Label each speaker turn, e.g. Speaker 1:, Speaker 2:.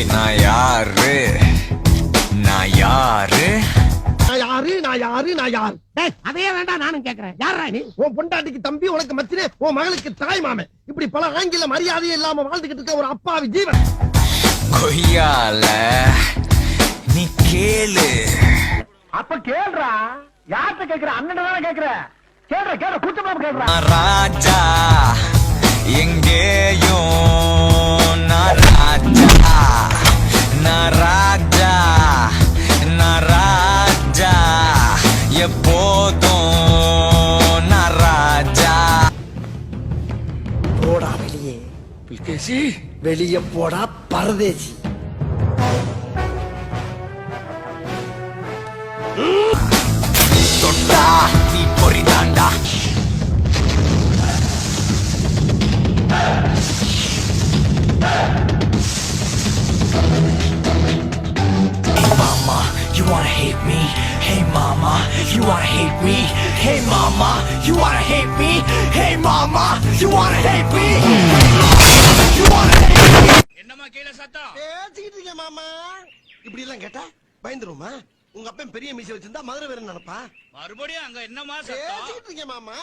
Speaker 1: நான் யாரு நான் யாரு
Speaker 2: நான் யாரு அதே வேண்டாம் நானும் கேக்குறேன் யாரா நீ உன் பொண்டாட்டிக்கு தம்பி உனக்கு மச்சினே உன் மகளுக்கு தாய் மாமன் இப்படி பல ஆங்கில மரியாதையே இல்லாம வாழ்ந்துகிட்டு இருக்க ஒரு அப்பாவி ஜீவன்
Speaker 1: கொய்யால நீ கேளு
Speaker 2: அப்ப கேள்றா யார்கிட்ட கேக்குற அண்ணன் தானே கேக்குற கேள்ற கூட்டமா கேக்குற
Speaker 1: ராஜா எங்கேயும் நான் ராஜா நான் ராஜா நான் ராஜா எப்போதும் நான் ராஜா
Speaker 2: போடா வெளியே பில்கேசி வெளியே போடா பரதேசி
Speaker 1: தொட்டா நீ பொறிதாண்டா Mama, you wanna hate me? Hey mama, you wanna hate me? Hey mama, you wanna hate me? Hey mama, you wanna hate me? You wanna hate me?
Speaker 3: என்னம்மா கீழ சத்தம்
Speaker 2: பேசிக்கிட்டு இருக்கேன் மாமா இப்படி எல்லாம் கேட்டா பயந்துருமா உங்க அப்பன் பெரிய மீசை வச்சிருந்தா மதுரை வேற நினைப்பா
Speaker 3: மறுபடியும் அங்க என்னம்மா சத்தம்
Speaker 2: பேசிக்கிட்டு இருக்கேன் மாமா